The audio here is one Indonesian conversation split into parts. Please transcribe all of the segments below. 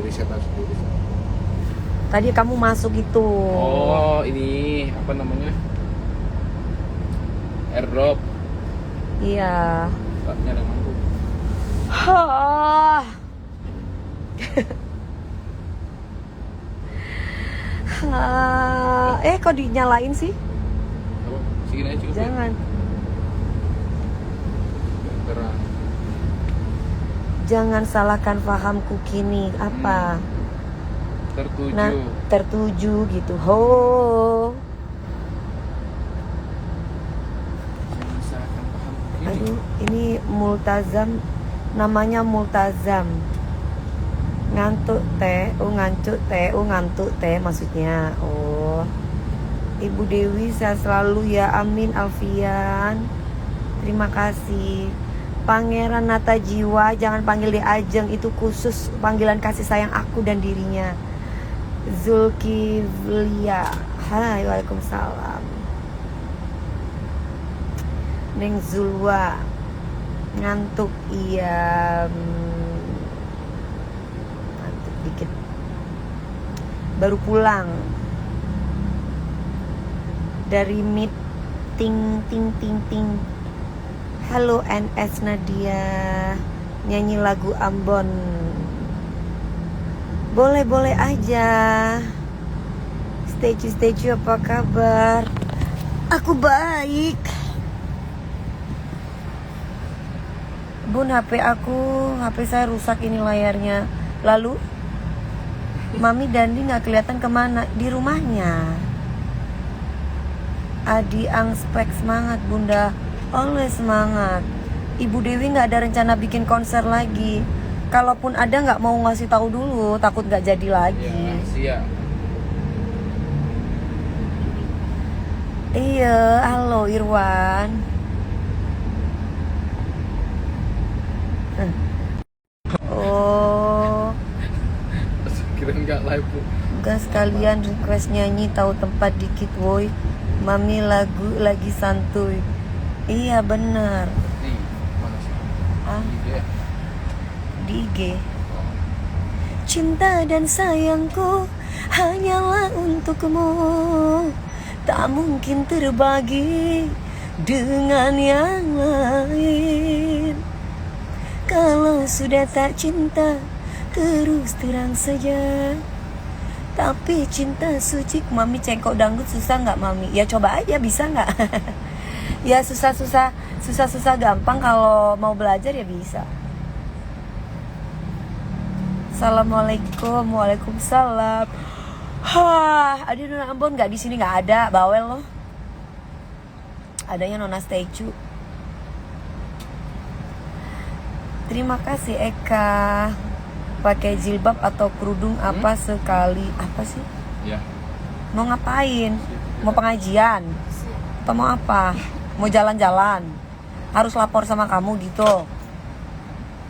riset sendiri. Tadi kamu masuk itu. Oh, ini apa namanya? Airdrop. Iya. Nyari mampu. Kok dinyalain sih? Apa? Segini aja cukup. Jangan. Terang. Jangan salahkan fahamku kini apa? Tertuju. Nah, tertuju gitu. Ho. Misalkan paham ini. Aduh, ini multazam, namanya multazam. Ngantuk teh, ngantuk teh maksudnya. Oh. Ibu Dewi sehat selalu ya, amin Alfian. Terima kasih. Pangeran Nata Jiwa, jangan panggil dia Ajeng, itu khusus panggilan kasih sayang aku dan dirinya. Zulkiflia, hai, waalaikumsalam. Neng Zulwa, ngantuk iya, ngantuk dikit. Baru pulang dari meeting, ting. Halo NS Nadia, nyanyi lagu Ambon. Boleh aja. Statue apa kabar? Aku baik. Bun, HP saya rusak ini layarnya. Lalu Mami Dandi gak kelihatan kemana? Di rumahnya. Adi Angspek, semangat Bunda. Oleh semangat. Ibu Dewi gak ada rencana bikin konser lagi. Kalaupun ada gak mau ngasih tahu dulu, takut gak jadi lagi. Ya, siap. Iya, halo Irwan. Oh, Kira nggak live bu. enggak, sekalian request nyanyi tahu tempat dikit woi. Mami lagu lagi santuy. Iya bener. Nih, mana sih? Ah, Iya. di IG. Cinta dan sayangku hanyalah untukmu, tak mungkin terbagi dengan yang lain. Kalau sudah tak cinta, terus terang saja. Tapi cinta suci. Mami cengkok dangdut susah nggak Mami? Ya coba aja, bisa nggak? Ya susah gampang, kalau mau belajar ya bisa. Assalamualaikum. Waalaikumsalam. Ada Nona Ambon nggak? Di sini nggak ada, bawel loh. Adanya Nona Statue. Terima kasih Eka. Pakai jilbab atau kerudung apa sekali? Apa sih? Ya. Mau ngapain? Mau pengajian? Atau mau apa? Mau jalan-jalan? Harus lapor sama kamu gitu?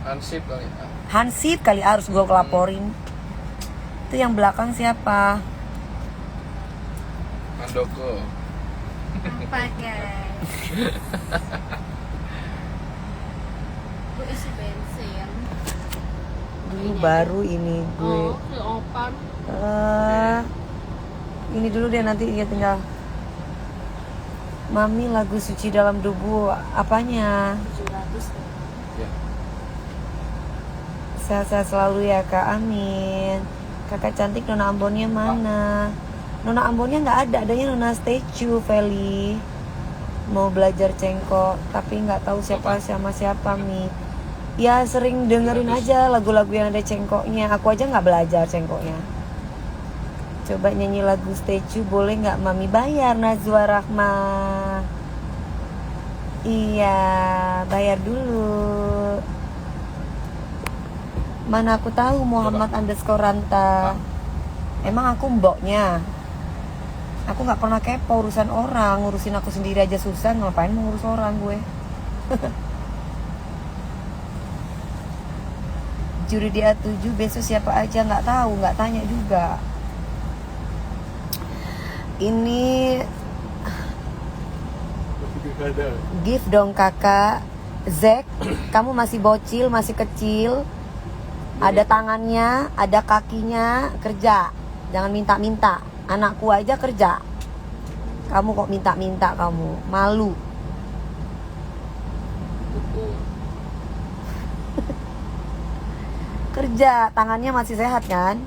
Ansip kali. Hansip kali harus gue laporin. Itu yang belakang siapa? Mandoko. Apa guys? Gue isi bensin. Dulu baru ini gue. Oh, keopan. Ini dulu deh, nanti dia tinggal. Mami lagu suci dalam tubuh apanya? 700. Ya. Sehat-sehat selalu ya Kak, amin. Kakak cantik Nona Ambonnya mana? Nona Ambonnya nggak ada, adanya Nona Statue Feli. Mau belajar cengkok, tapi nggak tahu siapa sama siapa Mi. Ya sering dengerin aja lagu-lagu yang ada cengkoknya. Aku aja nggak belajar cengkoknya. Coba nyanyi lagu Statue boleh nggak Mami? Bayar Najwa Rahma. Iya, bayar dulu. Mana aku tahu Muhammad underscore Ranta. Emang aku mboknya. Aku nggak pernah kepo urusan orang. Ngurusin aku sendiri aja susah, ngapain mau ngurus orang gue. Juri dia 7 besok siapa aja nggak tahu, nggak tanya juga. Ini gift dong kakak. Zack, kamu masih bocil, masih kecil. Ada tangannya, ada kakinya, kerja. Jangan minta-minta. Anakku aja kerja. Kamu kok minta-minta kamu. Malu. Betul. Kerja, tangannya masih sehat kan?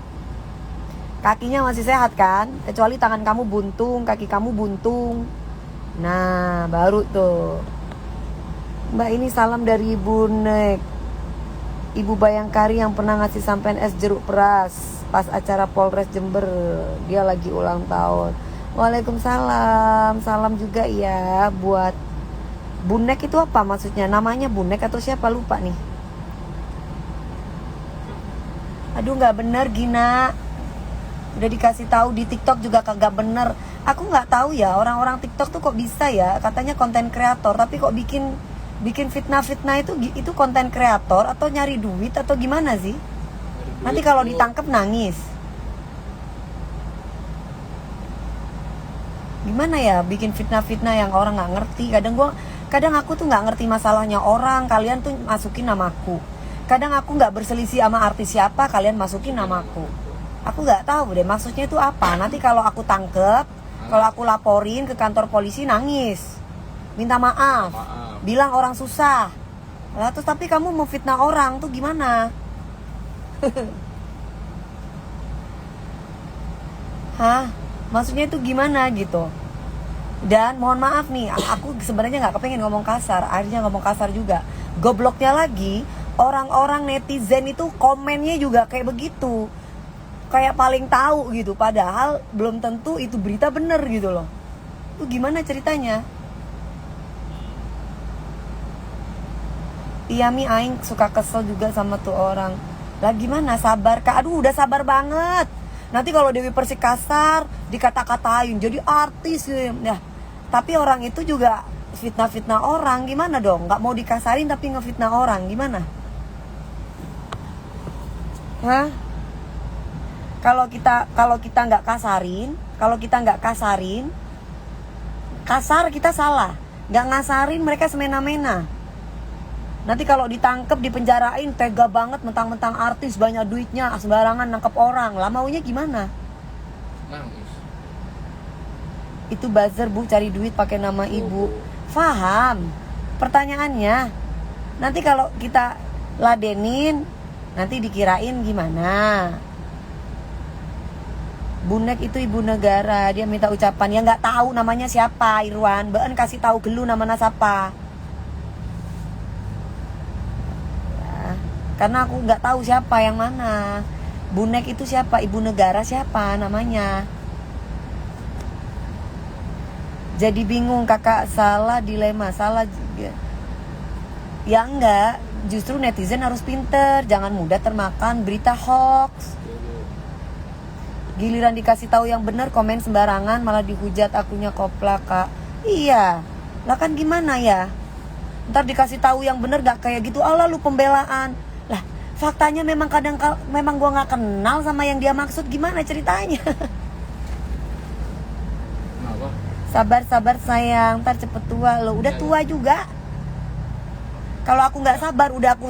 Kakinya masih sehat kan? Kecuali tangan kamu buntung, kaki kamu buntung. Nah, baru tuh. Mbak, ini salam dari Ibu Nek, Ibu Bayangkari yang pernah ngasih sampean es jeruk peras pas acara Polres Jember. Dia lagi ulang tahun. Waalaikumsalam. Salam juga ya buat Bunek. Itu apa maksudnya? Namanya Bunek atau siapa, lupa nih. Aduh, nggak bener Gina. Udah dikasih tahu di TikTok juga kagak bener. Aku nggak tahu ya, orang-orang TikTok tuh kok bisa ya, katanya konten kreator tapi kok bikin fitnah-fitnah itu konten kreator atau nyari duit atau gimana sih? Nanti kalau ditangkap nangis. Gimana ya bikin fitnah-fitnah yang orang nggak ngerti. Kadang aku tuh nggak ngerti masalahnya orang. Kalian tuh masukin namaku. Kadang aku nggak berselisih sama artis siapa, kalian masukin namaku. Aku nggak tahu deh maksudnya itu apa. Nanti kalau aku tangkep, kalau aku laporin ke kantor polisi nangis, minta maaf, bilang orang susah. Lah terus tapi kamu mau fitnah orang tuh gimana? Hah? Maksudnya itu gimana gitu? Dan mohon maaf nih, aku sebenarnya nggak kepengen ngomong kasar, akhirnya ngomong kasar juga. Gobloknya lagi, orang-orang netizen itu komennya juga kayak begitu. Kayak paling tahu gitu, padahal belum tentu itu berita bener gitu loh. Itu gimana ceritanya? Iya Mi, aing suka kesel juga sama tuh orang. Lah gimana, sabar Kak? Aduh udah sabar banget. Nanti kalau Dewi Persik kasar, dikata-katain jadi artis ya. Tapi orang itu juga fitnah-fitnah orang, gimana dong? Gak mau dikasarin tapi ngefitnah orang, gimana? Hah? Kalau kita nggak kasarin, kasar kita salah. Nggak ngasarin mereka semena-mena. Nanti kalau ditangkep, dipenjarain, tega banget mentang-mentang artis banyak duitnya, sembarangan nangkep orang. Lah maunya gimana? Nangis. Itu buzzer Bu, cari duit pakai nama ibu. Faham. Pertanyaannya, nanti kalau kita ladenin, nanti dikirain gimana? Bunek itu ibu negara, dia minta ucapan. Ya nggak tahu namanya siapa, Irwan. Beun kasih tahu gelu namanya siapa. Ya, karena aku nggak tahu siapa yang mana. Bunek itu siapa, ibu negara siapa namanya. Jadi bingung kakak, salah dilema, salah juga. Ya enggak, justru netizen harus pinter, jangan mudah termakan berita hoax. Giliran dikasih tahu yang benar komen sembarangan malah dihujat akunya koplak Kak. Iya. Lah kan gimana ya? Ntar dikasih tahu yang benar gak kayak gitu. Allah lu pembelaan. Lah faktanya memang memang gua nggak kenal sama yang dia maksud, gimana ceritanya? Kenapa? Sabar sayang, ntar cepet tua lo. Udah tua juga. Kalau aku nggak sabar udah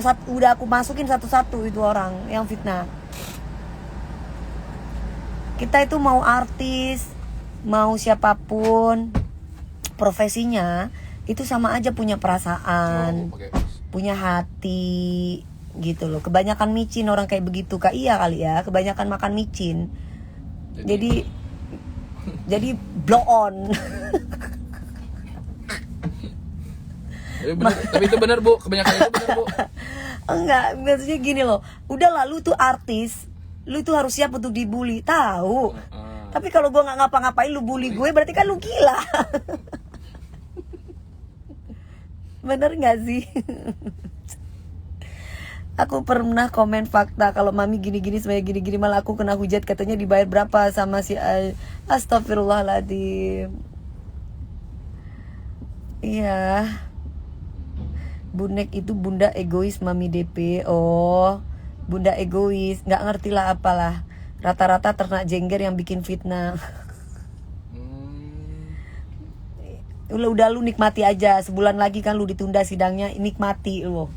aku masukin satu-satu itu orang yang fitnah. Kita itu mau artis, mau siapapun profesinya, itu sama aja punya perasaan, punya hati, gitu loh. Kebanyakan micin orang kayak begitu Kak. Iya kali ya, kebanyakan makan micin. Jadi blow on. Tapi itu benar Bu, kebanyakan itu benar Bu. Enggak, maksudnya gini loh. Udah lalu tuh artis, lu tuh harus siap untuk dibully, tahu. Tapi kalau gue nggak ngapa-ngapain lu bully gue, berarti kan lu gila. Bener nggak sih? Aku pernah komen fakta kalau mami gini-gini semuanya gini-gini, malah aku kena hujat katanya dibayar berapa sama si Astagfirullahaladzim. Iya. Bunek itu bunda egois mami DP. Oh, bunda egois, nggak ngerti lah apalah. Rata-rata ternak jengger yang bikin fitnah. Udah lu nikmati aja. Sebulan lagi kan lu ditunda sidangnya, nikmati lu.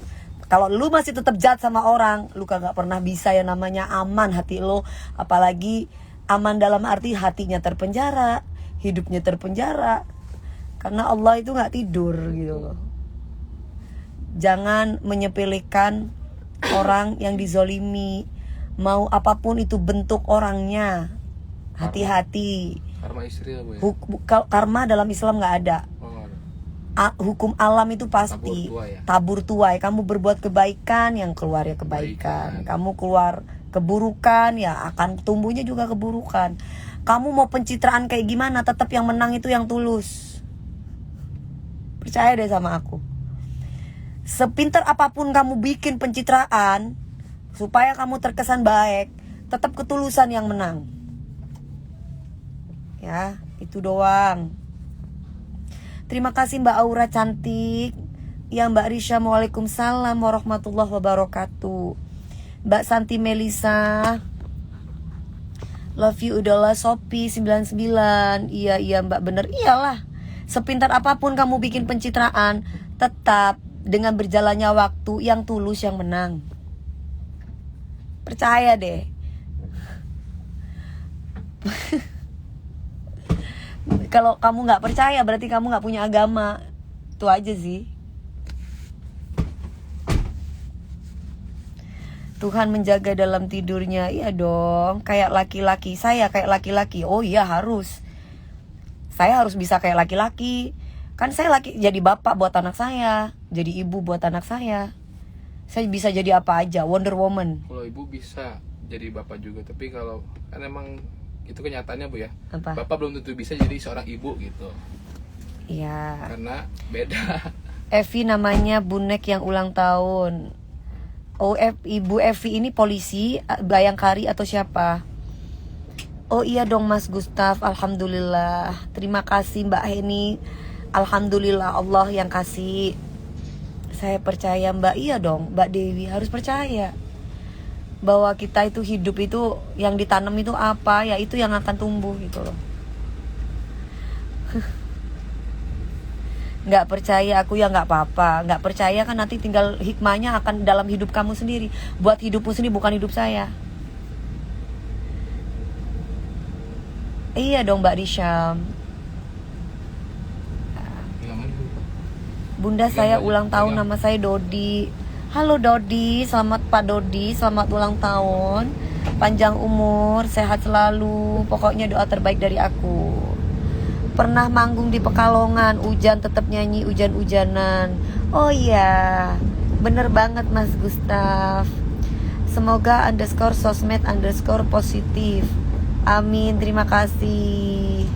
Kalau lu masih tetap jahat sama orang, lu kagak pernah bisa yang namanya aman hati lo. Apalagi aman dalam arti hatinya terpenjara, hidupnya terpenjara. Karena Allah itu gak tidur gitu loh. Jangan menyepelekan orang yang dizolimi. Mau apapun itu bentuk orangnya, hati-hati. Karma istri apa ya? Karma dalam Islam gak ada. Oh, nggak ada. Hukum alam itu pasti Tabur tuai ya? Kamu berbuat kebaikan, yang keluar ya kebaikan. Kamu keluar keburukan, ya akan tumbuhnya juga keburukan. Kamu mau pencitraan kayak gimana, tetap yang menang itu yang tulus. Percaya deh sama aku. Sepintar apapun kamu bikin pencitraan supaya kamu terkesan baik, tetap ketulusan yang menang. Ya, itu doang. Terima kasih Mbak Aura cantik. Ya Mbak Risha, waalaikumsalam warahmatullahi wabarakatuh. Mbak Santi Melisa, love you udahlah. Sopi 99. Iya Mbak, bener. Iyalah, sepintar apapun kamu bikin pencitraan, tetap dengan berjalannya waktu yang tulus yang menang. Percaya deh. Kalau kamu gak percaya berarti kamu gak punya agama. Itu aja sih. Tuhan menjaga dalam tidurnya. Iya dong. Kayak laki-laki. Saya kayak laki-laki. Oh iya harus. Saya harus bisa kayak laki-laki. Kan saya jadi bapak buat anak saya, jadi ibu buat anak saya. Saya bisa jadi apa aja, Wonder Woman. Kalau ibu bisa jadi bapak juga, tapi kalau kan emang itu kenyataannya Bu ya. Apa? Bapak belum tentu bisa jadi seorang ibu gitu. Iya. Karena beda. Evi namanya bonek yang ulang tahun. Oh, Ibu Evi ini polisi, Bayangkari atau siapa? Oh iya dong Mas Gustaf, alhamdulillah. Terima kasih Mbak Heni. Alhamdulillah Allah yang kasih. Saya percaya Mbak. Iya dong Mbak Dewi, harus percaya bahwa kita itu hidup itu yang ditanam itu apa, ya itu yang akan tumbuh gitu loh. Nggak percaya aku ya nggak apa-apa. Nggak percaya kan nanti tinggal hikmahnya akan dalam hidup kamu sendiri. Buat hidupmu sendiri, bukan hidup saya. Iya dong Mbak Risham. Bunda saya ulang tahun, nama saya Dodi. Halo Dodi, selamat Pak Dodi, selamat ulang tahun. Panjang umur, sehat selalu. Pokoknya doa terbaik dari aku. Pernah manggung di Pekalongan, hujan tetap nyanyi hujan-hujanan. Oh iya, bener banget Mas Gustaf. Semoga _sosmed _positif. Amin, terima kasih.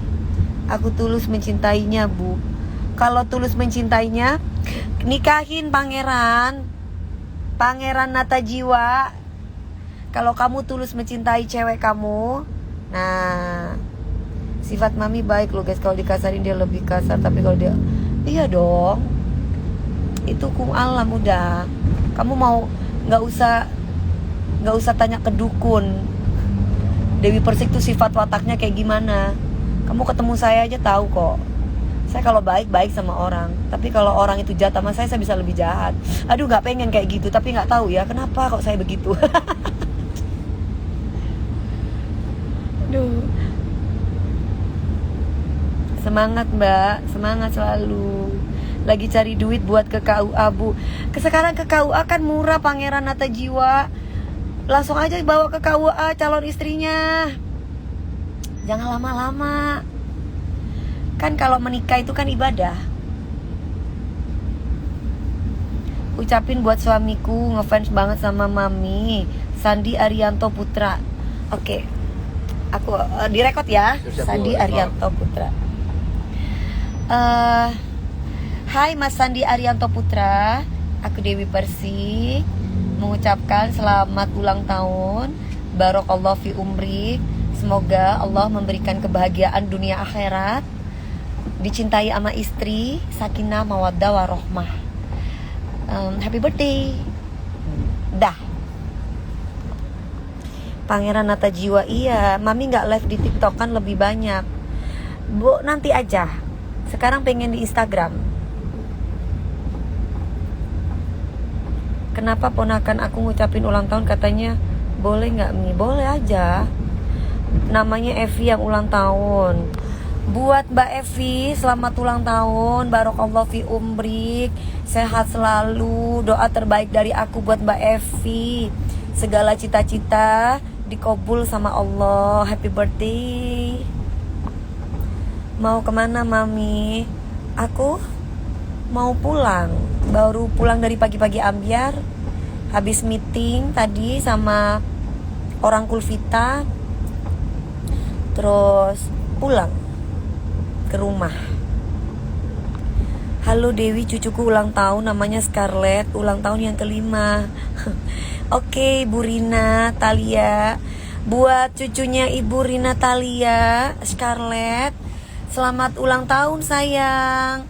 Aku tulus mencintainya Bu. Kalau tulus mencintainya, nikahin Pangeran Natajiwa. Kalau kamu tulus mencintai cewek kamu, nah, sifat mami baik loh guys. Kalau dikasarin dia lebih kasar, tapi kalau dia, iya dong, itu hukum alam udah. Kamu mau nggak usah tanya ke dukun. Dewi Persik tuh sifat wataknya kayak gimana. Kamu ketemu saya aja tahu kok. Saya kalau baik sama orang, tapi kalau orang itu jahat sama saya bisa lebih jahat. Aduh, nggak pengen kayak gitu, tapi nggak tahu ya kenapa kok saya begitu. Aduh. Semangat Mbak, semangat selalu. Lagi cari duit buat ke KUA Bu. Sekarang ke KUA kan murah Pangeran Natajiwa. Langsung aja bawa ke KUA calon istrinya. Jangan lama-lama. Kan kalau menikah itu kan ibadah. Ucapin buat suamiku, ngefans banget sama mami, Sandi Arianto Putra. Oke. Aku direkod ya. Sandi Arianto Putra. Hai Mas Sandi Arianto Putra, aku Dewi Persik mengucapkan selamat ulang tahun, Barakallahu fi umrik. Semoga Allah memberikan kebahagiaan dunia akhirat, dicintai sama istri, sakinah mawaddah warohmah. Happy birthday. Dah. Pangeran Natajiwa, iya. Mami gak live di TikTok kan lebih banyak. Bu, nanti aja. Sekarang pengen di Instagram. kenapa ponakan aku ngucapin ulang tahun, katanya boleh nggak Mi? Boleh aja. Namanya Evi yang ulang tahun. Buat Mbak Evi, selamat ulang tahun. Barakallahu fi umrik. Sehat selalu. Doa terbaik dari aku buat Mbak Evi. Segala cita-cita dikabul sama Allah. Happy birthday. Mau kemana Mami? Aku mau pulang. Baru pulang dari pagi-pagi ambiar. Habis meeting tadi sama orang Kulvita. Terus pulang ke rumah. Halo Dewi, cucuku ulang tahun, namanya Scarlett, ulang tahun yang kelima. Oke, Ibu Rina Talia. Buat cucunya Ibu Rina Talia, Scarlett, selamat ulang tahun sayang.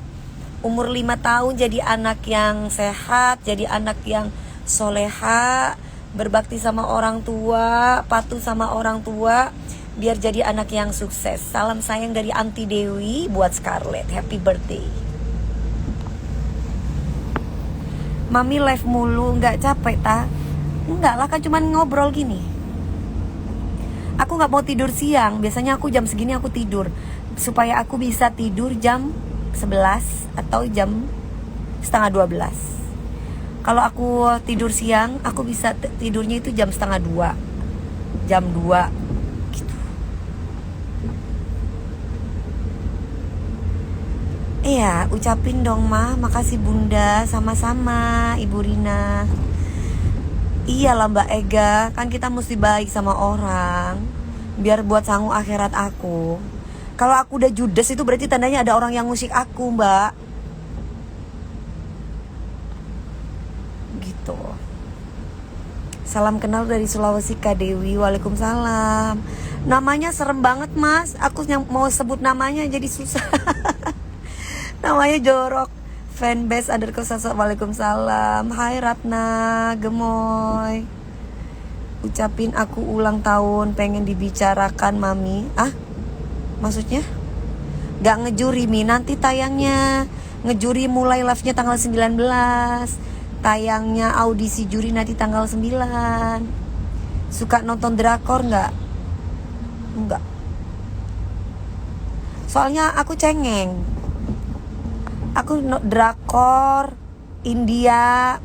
Umur 5 tahun jadi anak yang sehat, jadi anak yang soleha, berbakti sama orang tua, patuh sama orang tua, biar jadi anak yang sukses. Salam sayang dari Anti Dewi buat Scarlett. Happy birthday. Mami live mulu, nggak capek ta? Enggak lah, kan cuman ngobrol gini. Aku nggak mau tidur siang. Biasanya aku jam segini aku tidur, supaya aku bisa tidur jam 11 atau jam setengah 12. Kalau aku tidur siang, aku bisa tidurnya itu jam setengah 2, jam 2 gitu. Iya, ucapin dong Ma. Makasih Bunda. Sama-sama Ibu Rina. Iyalah Mbak Ega, kan kita mesti baik sama orang, biar buat sanggup akhirat aku. Kalau aku udah judes itu berarti tandanya ada orang yang ngusik aku Mbak. Gitu. Salam kenal dari Sulawesi Kak Dewi. Waalaikumsalam. Namanya serem banget Mas. Aku yang mau sebut namanya jadi susah. Namanya jorok. Fanbase _sosok. Waalaikumsalam. Hai Ratna Gemoy. Ucapin aku ulang tahun, pengen dibicarakan Mami. Ah? Maksudnya? Gak ngejuri Mi, nanti tayangnya. Ngejuri mulai live-nya tanggal 19. Tayangnya audisi juri nanti tanggal 9. Suka nonton drakor gak? Enggak. Soalnya aku cengeng. Aku drakor India.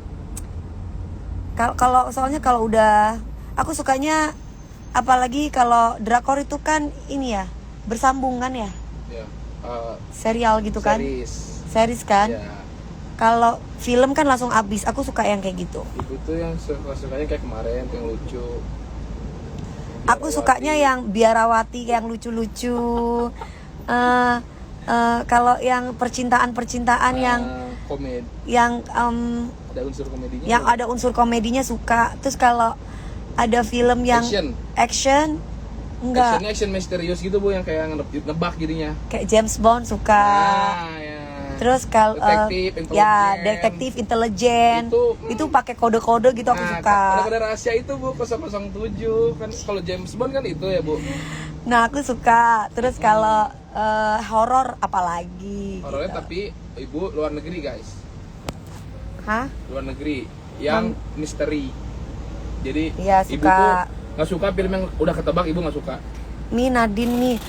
Kalau soalnya kalau udah, aku sukanya apalagi kalau drakor itu kan ini ya, bersambung kan ya? Ya, serial gitu kan? Series kan? Ya. Kalau film kan langsung habis. Aku suka yang kayak gitu. Ibu tuh yang sukanya kayak kemarin, yang lucu. Aku sukanya yang biarawati, yang lucu-lucu. Kalau yang percintaan yang komedi, yang ada unsur komedinya. yang ada unsur komedinya suka. Terus kalau ada film yang action enggak. Action misterius gitu Bu, yang kayak nebak jadinya. Kayak James Bond suka. Nah, ya. Terus kalau detektif intelijen itu pakai kode-kode gitu aku suka. Kalau ada rahasia itu Bu 007 kan, kalau James Bond kan itu ya Bu. Nah aku suka. Terus kalau horor apalagi? Horornya gitu. tapi Ibu luar negeri guys. Hah? Luar negeri yang misteri. Jadi ya, Ibu suka. tuh nggak suka film yang udah ketebak, Ibu nggak suka. Mi Nadine nih.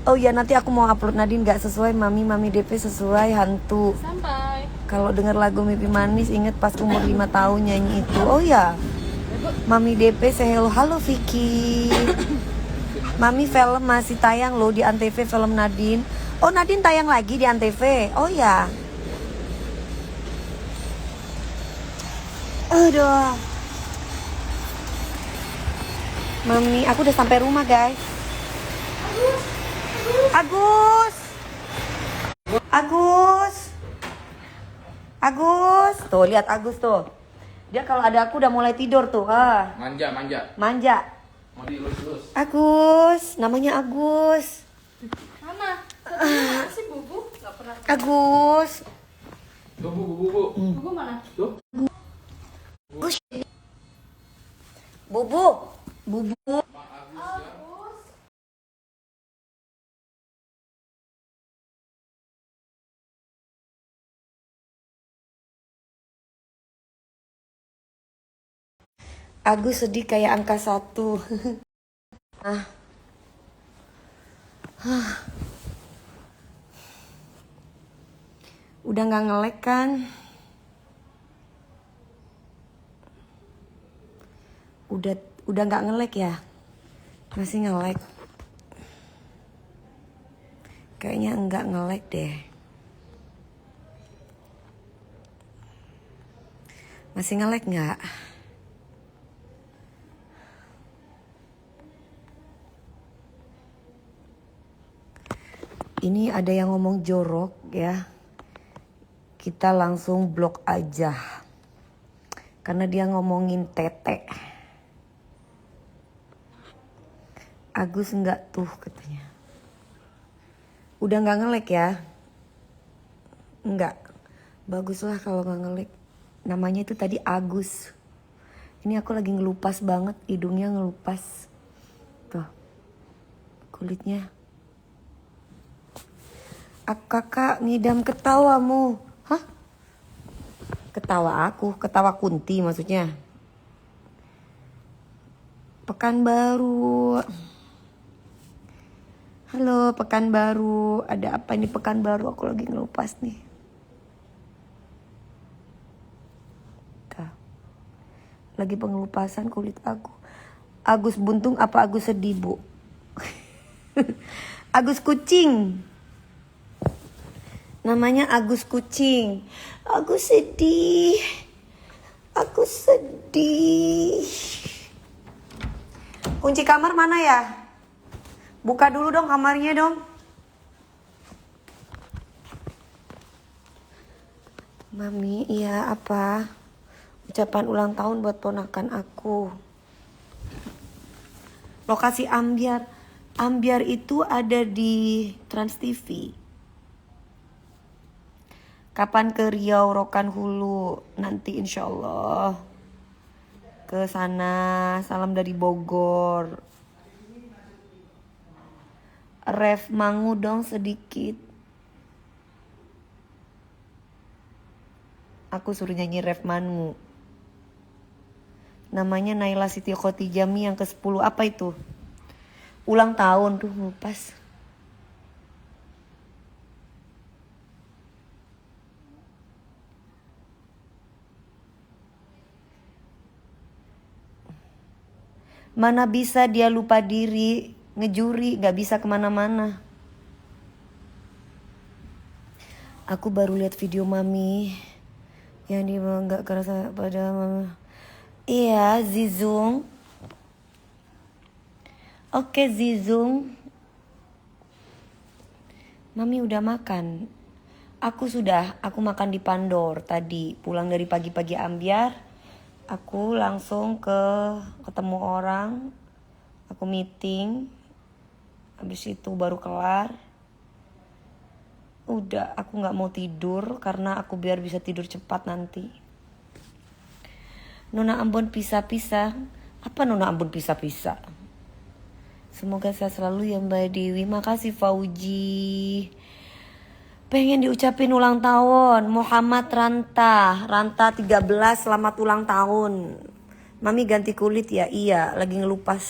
Oh ya nanti aku mau upload Nadine gak sesuai Mami DP sesuai hantu. Sampai. Kalau denger lagu Mimpi Manis inget pas umur 5 tahun nyanyi itu. Oh ya. Mami DP say hello. Halo Vicky. Mami film masih tayang loh di Antv film Nadine. Oh Nadine tayang lagi di Antv. Oh ya. Aduh. Mami, aku udah sampai rumah guys. Agus. Tuh lihat Agus tuh. Dia kalau ada aku udah mulai tidur tuh. Manja. Mau dilus-lus. Agus, namanya Agus. Mana? Mana sih Bubu? Gak pernah. Agus. Tuh Bu. Bubu mana? Tuh. Bubu. Agus sedih kayak angka 1. Udah gak nge-lag kan? Udah gak nge-lag ya? Masih nge-lag? Kayaknya enggak nge-lag deh. Masih nge-lag nggak? Ini ada yang ngomong jorok ya. Kita langsung blok aja. Karena dia ngomongin tete. Agus enggak tuh katanya. Udah nggak nge-lag ya? Enggak. Baguslah kalau nggak nge-lag. Namanya itu tadi Agus. Ini aku lagi ngelupas banget, hidungnya ngelupas. Tuh. Kulitnya. Kakak ngidam ketawamu. Hah? Ketawa aku, ketawa Kunti maksudnya. Pekanbaru. Halo Pekanbaru, ada apa ini Pekanbaru? Aku lagi ngelupas nih. Tuh. Lagi pengelupasan kulit aku. Agus buntung apa Agus sedih, Bu? Agus kucing. Namanya Agus kucing. Agus sedih. Agus sedih. Kunci kamar mana ya? Buka dulu dong kamarnya dong. Mami, iya apa? Ucapan ulang tahun buat ponakan aku. Lokasi Ambyar. Ambyar itu ada di Trans TV. Kapan ke Riau, Rokan Hulu? Nanti insya Allah ke sana. Salam dari Bogor. Ref mangu dong sedikit. Aku suruh nyanyi Ref mangu. Namanya Naila Siti Khotijami yang ke-10. Apa itu? Ulang tahun tuh lupas. Mana bisa dia lupa diri, ngejuri, gak bisa kemana-mana. Aku baru lihat video Mami yang dia gak kerasa pada Mama. Iya, Zizung. Oke, Zizung. Mami udah makan. Aku makan di Pandor tadi. Pulang dari pagi-pagi Ambyar. Aku langsung ketemu orang. Aku meeting. Habis itu baru kelar. Udah, aku gak mau tidur karena aku biar bisa tidur cepat nanti. Nona Ambon pisah-pisah. Apa Nona Ambon pisah-pisah? Semoga sehat selalu ya Mbak Dewi. Makasih Fauji. Pengen diucapin ulang tahun Muhammad Ranta 13 selamat ulang tahun. Mami ganti kulit ya? Iya, lagi ngelupas.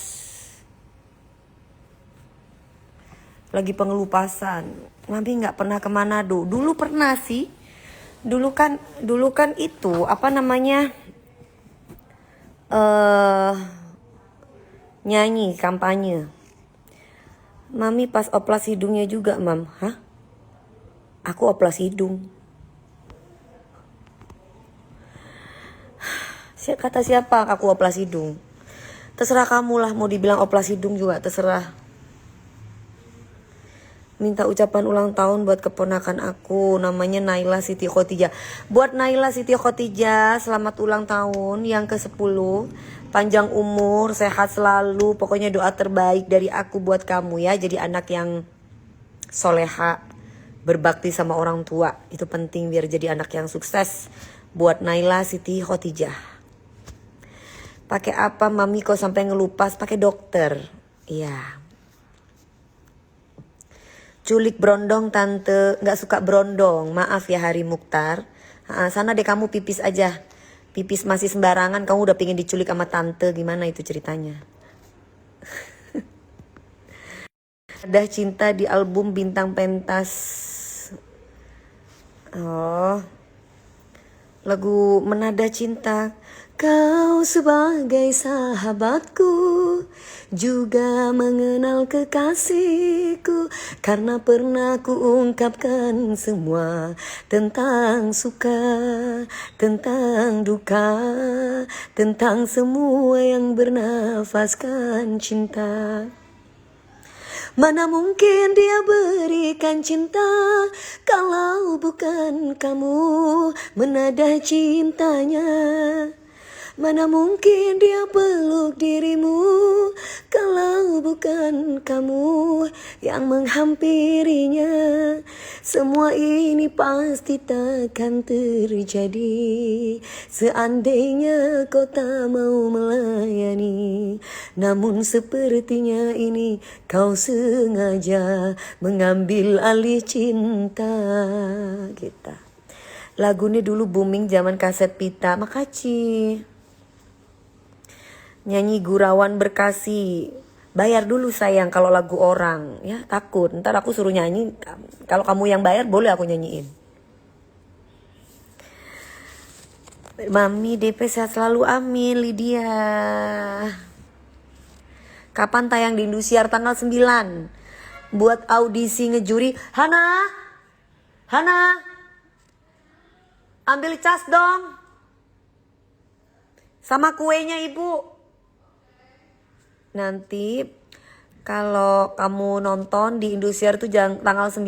Lagi pengelupasan. Mami gak pernah ke Manado. Dulu pernah sih. Dulu kan itu apa namanya? Nyanyi kampanye. Mami pas oplas hidungnya juga, Mam. Hah? Aku oplas hidung. Kata siapa aku oplas hidung? Terserah kamu lah, mau dibilang oplas hidung juga terserah. Minta ucapan ulang tahun buat keponakan aku, namanya Naila Siti Khotijah. Buat Naila Siti Khotijah, selamat ulang tahun yang ke-10. Panjang umur, sehat selalu. Pokoknya doa terbaik dari aku buat kamu ya. Jadi anak yang soleha, berbakti sama orang tua. Itu penting biar jadi anak yang sukses. Buat Naila Siti Khotijah. Pakai apa Mami kok sampai ngelupas? Pakai dokter. Iya. Culik brondong tante. Gak suka brondong. Maaf ya Hari Mukhtar. Sana deh kamu pipis aja. Pipis masih sembarangan, kamu udah pengen diculik sama tante, gimana itu ceritanya? Ada cinta di album Bintang Pentas. Oh, lagu Menada Cinta. Kau sebagai sahabatku, juga mengenal kekasihku, karena pernah kuungkapkan semua tentang suka, tentang duka, tentang semua yang bernafaskan cinta. Mana mungkin dia berikan cinta kalau bukan kamu menada cintanya. Mana mungkin dia peluk dirimu kalau bukan kamu yang menghampirinya. Semua ini pasti takkan terjadi seandainya kau tak mau melayani. Namun sepertinya ini kau sengaja mengambil alih cinta kita. Lagu ini dulu booming zaman kaset pita. Makasih. Nyanyi Gurawan Berkasi. Bayar dulu sayang kalau lagu orang. Ya takut, ntar aku suruh nyanyi. Kalau kamu yang bayar boleh aku nyanyiin. Mami DP sehat selalu, amin. Lydia. Kapan tayang di Indosiar? Tanggal 9. Buat audisi ngejuri. Hana, ambil cas dong. Sama kuenya ibu. Nanti kalau kamu nonton di Indosiar tuh tanggal 9.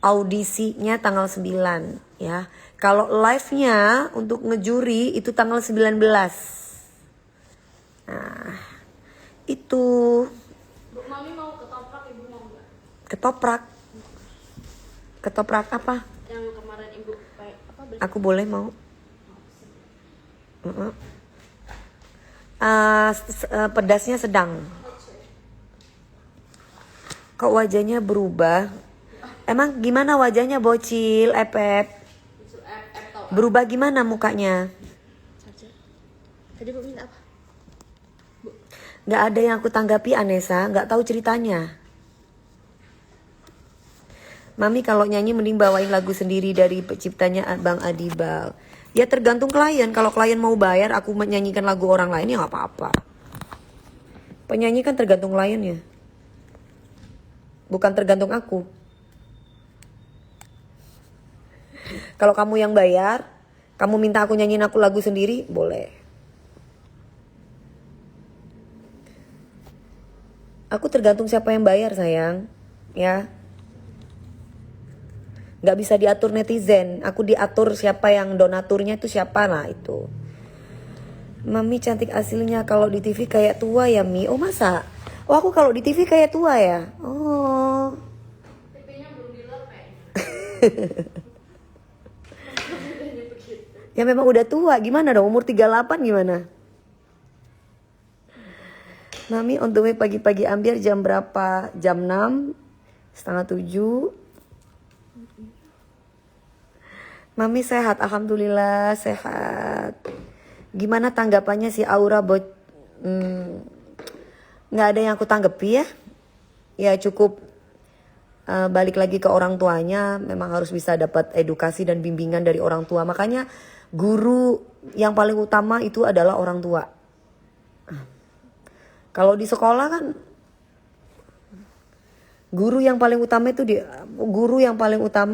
Audisinya tanggal 9 ya. Kalau live-nya untuk ngejuri itu tanggal 19. Nah, itu. Bu Mami mau ketoprak, Ibu mau nggak? Ketoprak. Ketoprak apa? Yang kemarin Ibu apa beli? Aku boleh mau. Pedasnya sedang. Kok wajahnya berubah? Emang gimana wajahnya bocil, Epep? Berubah gimana mukanya? Tadi Bu minta apa? Gak ada yang aku tanggapi Anessa, gak tahu ceritanya. Mami kalau nyanyi mending bawain lagu sendiri dari penciptanya Bang Adibal. Ya tergantung klien. Kalau klien mau bayar aku menyanyikan lagu orang lain ya gak apa-apa. Penyanyi kan tergantung kliennya. Bukan tergantung aku. Kalau kamu yang bayar, kamu minta aku nyanyiin aku lagu sendiri, boleh. Aku tergantung siapa yang bayar sayang. Ya. Gak bisa diatur netizen. Aku diatur siapa yang donaturnya itu siapa lah itu. Mami cantik aslinya, kalau di TV kayak tua ya Mi. Oh masa? Oh aku kalau di TV kayak tua ya? Oh. TV-nya belum dilap Ya memang udah tua. Gimana dong umur 38 gimana? Mami on the way pagi-pagi Ambiar jam berapa? Jam 6? Setengah 7? Mami sehat, alhamdulillah sehat. Gimana tanggapannya si Aura nggak ada yang aku tanggapi ya. Ya cukup balik lagi ke orang tuanya. Memang harus bisa dapat edukasi dan bimbingan dari orang tua. Makanya guru yang paling utama itu adalah orang tua. Kalau di sekolah kan guru yang paling utama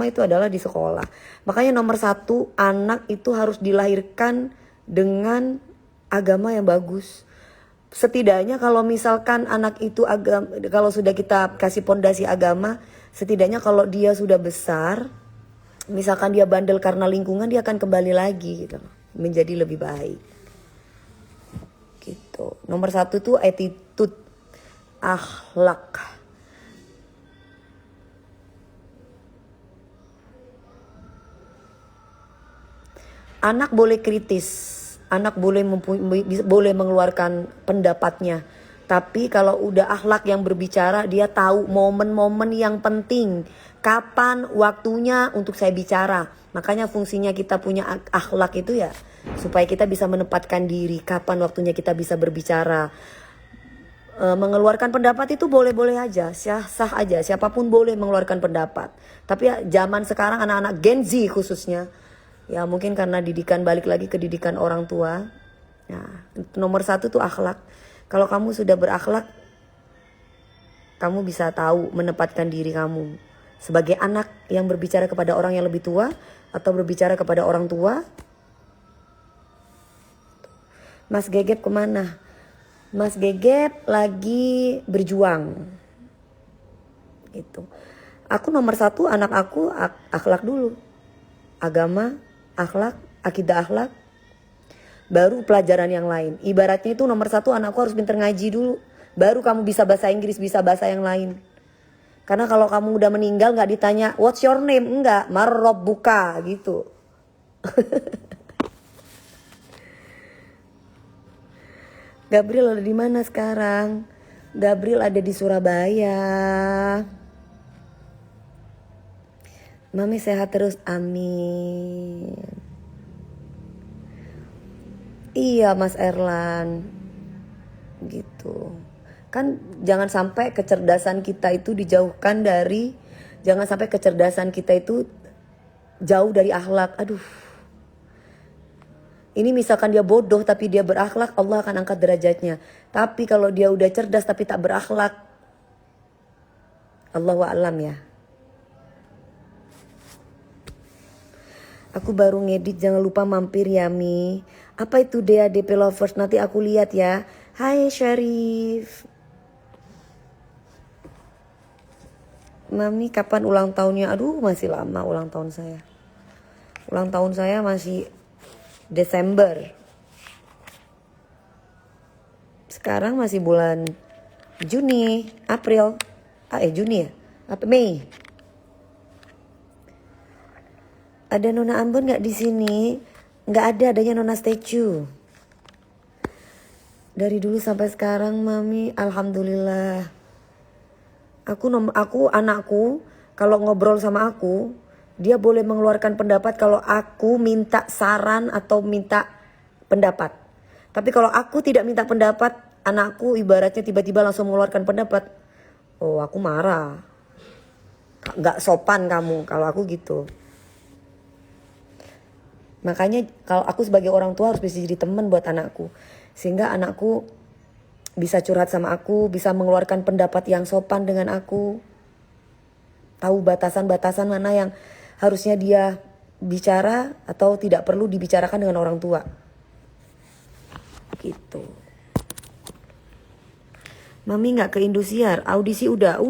itu adalah di sekolah. Makanya nomor 1, anak itu harus dilahirkan dengan agama yang bagus. Setidaknya kalau misalkan anak itu kalau sudah kita kasih pondasi agama, setidaknya kalau dia sudah besar, misalkan dia bandel karena lingkungan, dia akan kembali lagi gitu, menjadi lebih baik. Gitu. Nomor 1 tuh attitude, akhlak. Anak boleh kritis, anak boleh mengeluarkan pendapatnya. Tapi kalau udah akhlak yang berbicara, dia tahu momen-momen yang penting. kapan waktunya untuk saya bicara. Makanya fungsinya kita punya akhlak itu ya supaya kita bisa menempatkan diri. Kapan waktunya kita bisa berbicara. Mengeluarkan pendapat itu boleh-boleh aja, sah aja, siapapun boleh mengeluarkan pendapat. Tapi ya, zaman sekarang anak-anak Gen Z khususnya, ya mungkin karena didikan, balik lagi ke didikan orang tua. Nah, nomor 1 tuh akhlak. Kalau kamu sudah berakhlak, kamu bisa tahu menempatkan diri kamu sebagai anak yang berbicara kepada orang yang lebih tua atau berbicara kepada orang tua. Mas Gegep kemana? Mas Gegep lagi berjuang. Itu. Aku nomor 1 anak aku akhlak dulu. Agama, akhlak, akidah akhlak. Baru pelajaran yang lain. Ibaratnya itu nomor 1 anakku harus pinter ngaji dulu. Baru kamu bisa bahasa Inggris, bisa bahasa yang lain. Karena kalau kamu udah meninggal gak ditanya what's your name? Enggak, marrabbuka gitu. Gabriel ada di mana sekarang? Gabriel ada di Surabaya. Mami sehat terus, amin. Iya Mas Erlan. Gitu. Kan jangan sampai kecerdasan kita itu dijauhkan dari, jangan sampai kecerdasan kita itu jauh dari akhlak. Aduh. Ini misalkan dia bodoh tapi dia berakhlak, Allah akan angkat derajatnya. Tapi kalau dia udah cerdas tapi tak berakhlak, Allahu a'lam ya. Aku baru ngedit, jangan lupa mampir ya Mi. Apa itu DADP Lovers? Nanti aku lihat ya. Hai Syarif. Mami kapan ulang tahunnya? Aduh masih lama ulang tahun saya. Ulang tahun saya masih Desember. Sekarang masih bulan Juni, April. Juni ya? Apa Mei? Ada Nona Ambon nggak di sini? Nggak ada, adanya Nona Statue. Dari dulu sampai sekarang Mami, alhamdulillah. Aku anakku kalau ngobrol sama aku, dia boleh mengeluarkan pendapat kalau aku minta saran atau minta pendapat. Tapi kalau aku tidak minta pendapat, anakku ibaratnya tiba-tiba langsung mengeluarkan pendapat. Oh aku marah. Gak sopan kamu kalau aku gitu. Makanya kalau aku sebagai orang tua harus bisa jadi teman buat anakku. Sehingga anakku bisa curhat sama aku, bisa mengeluarkan pendapat yang sopan dengan aku. Tahu batasan-batasan mana yang harusnya dia bicara atau tidak perlu dibicarakan dengan orang tua. Gitu. Mami gak ke Indosiar, audisi udah.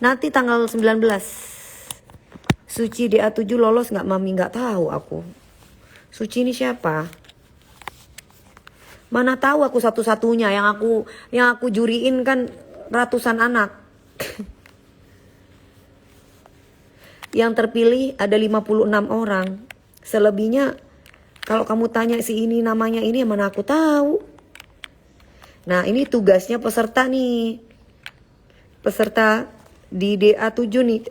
Nanti tanggal 19. Suci DA7 lolos gak Mami? Gak tahu aku. Suci ini siapa? Mana tahu aku satu-satunya yang aku juriin kan ratusan anak. Yang terpilih ada 56 orang. Selebihnya kalau kamu tanya si ini namanya ini mana aku tahu. Nah ini tugasnya peserta nih. Peserta di DA7 nih.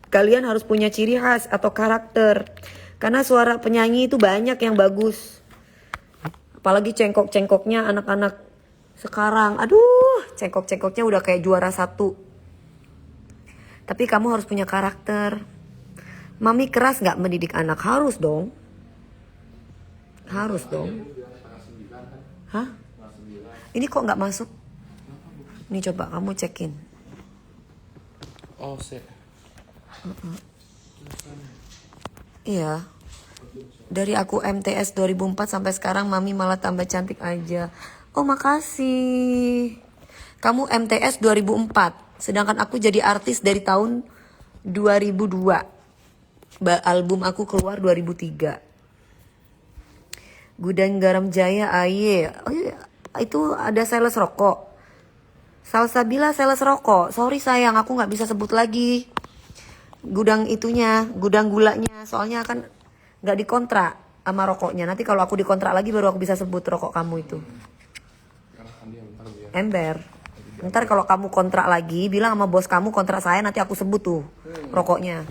Kalian harus punya ciri khas atau karakter. Karena suara penyanyi itu banyak yang bagus. Apalagi cengkok-cengkoknya anak-anak sekarang. Aduh cengkok-cengkoknya udah kayak juara 1. Tapi kamu harus punya karakter. Mami keras gak mendidik anak? Harus dong. Harus dong. Hah? Ini kok gak masuk? Nih coba kamu cekin. Oh set. Iya. Dari aku MTS 2004 sampai sekarang Mami malah tambah cantik aja. Oh makasih. Kamu MTS 2004. Sedangkan aku jadi artis dari tahun 2002. Album aku keluar 2003. Gudang Garam Jaya Aye. Oh iya, itu ada sales rokok. Salsabila sales rokok. Sorry sayang, aku gak bisa sebut lagi gudang itunya, gudang gulanya. Soalnya kan gak dikontrak sama rokoknya. Nanti kalau aku dikontrak lagi baru aku bisa sebut rokok kamu itu. Ember. Ntar kalau kamu kontrak lagi, bilang sama bos kamu kontrak saya, nanti aku sebut tuh rokoknya.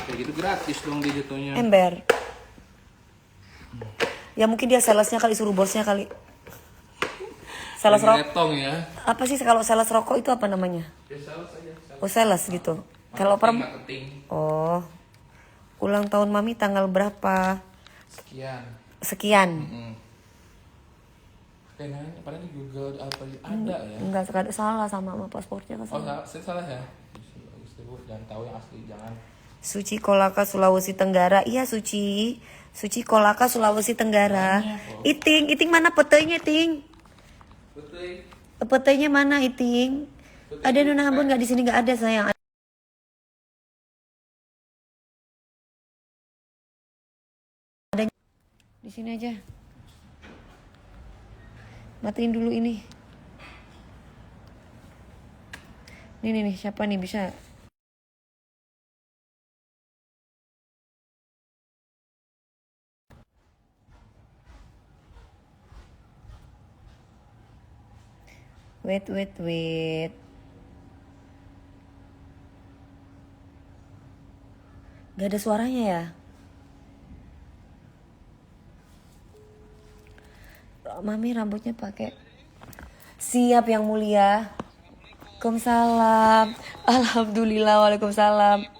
Kayak gitu gratis dong dia jatuhnya. Ember. Ya mungkin dia salesnya kali, suruh bosnya kali. Sales Lagi rokok. netong ya. Apa sih kalau sales rokok itu apa namanya? Ya sales aja. Oh sales gitu. Kalau Marketing. Oh. Ulang tahun mami tanggal berapa? Sekian. Sekian. Kayak nanya, padahal di Google apa ada ya? Enggak sekadar salah sama pasportnya kan Oh salah. salah ya? Bagus deh, Bu. Jangan tahu yang asli, jangan. Suci Kolaka Sulawesi Tenggara. Iya Suci. Suci Kolaka Sulawesi Tenggara. Iting mana petenya Ting? Betul. Petenya mana Iting? Ada Nona Ambon nggak di sini, nggak ada sayang. Ada di sini aja. Matiin dulu ini. Nih siapa nih bisa? Wait. Gak ada suaranya ya? Mami rambutnya pakai. Siap yang mulia. Waalaikumsalam. Alhamdulillah, waalaikumsalam.